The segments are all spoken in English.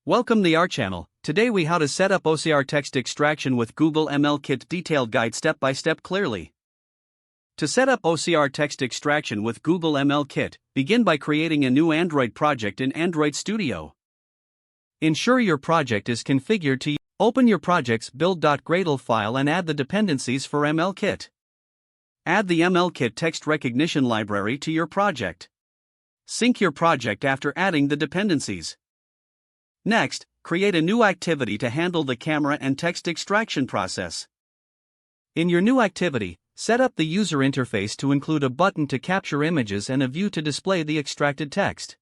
Welcome to our channel. Today we how to set up OCR text extraction with Google ML Kit detailed guide step by step clearly. To set up OCR text extraction with Google ML Kit, begin by creating a new Android project in Android Studio. Ensure your project is configured to open your project's build.gradle file and add the dependencies for ML Kit. Add the ML Kit text recognition library to your project. Sync your project after adding the dependencies. Next, create a new activity to handle the camera and text extraction process. In your new activity, set up the user interface to include a button to capture images and a view to display the extracted text.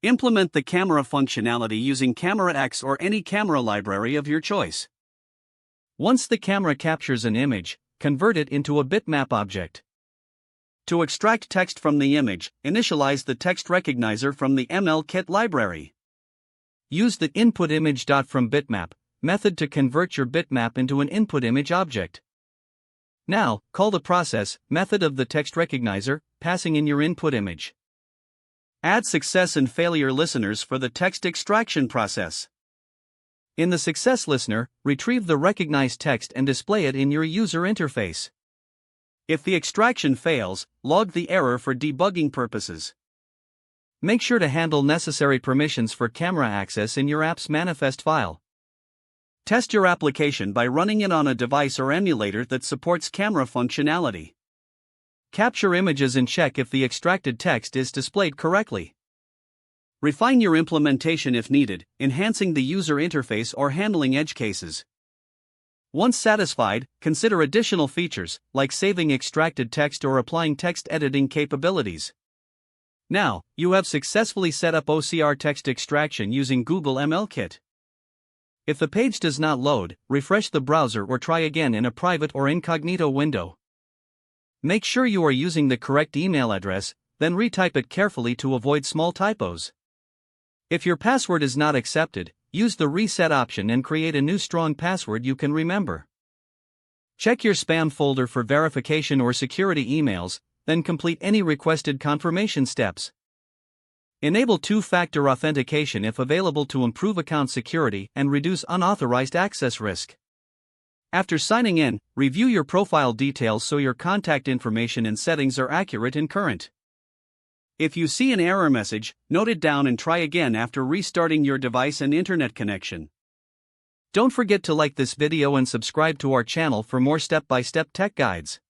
Implement the camera functionality using Camera X or any camera library of your choice. Once the camera captures an image, convert it into a bitmap object. To extract text from the image, initialize the text recognizer from the ML Kit library. Use the inputImage.FromBitmap method to convert your bitmap into an input image object. Now, call the process method of the text recognizer, passing in your input image. Add success and failure listeners for the text extraction process. In the success listener, retrieve the recognized text and display it in your user interface. If the extraction fails, log the error for debugging purposes. Make sure to handle necessary permissions for camera access in your app's manifest file. Test your application by running it on a device or emulator that supports camera functionality. Capture images and check if the extracted text is displayed correctly. Refine your implementation if needed, enhancing the user interface or handling edge cases. Once satisfied, consider additional features, like saving extracted text or applying text editing capabilities. Now, you have successfully set up OCR text extraction using Google ML Kit. If the page does not load, refresh the browser or try again in a private or incognito window. Make sure you are using the correct email address, then retype it carefully to avoid small typos. If your password is not accepted, use the reset option and create a new strong password you can remember. Check your spam folder for verification or security emails, then complete any requested confirmation steps. Enable two-factor authentication if available to improve account security and reduce unauthorized access risk. After signing in, review your profile details so your contact information and settings are accurate and current. If you see an error message, note it down and try again after restarting your device and internet connection. Don't forget to like this video and subscribe to our channel for more step-by-step tech guides.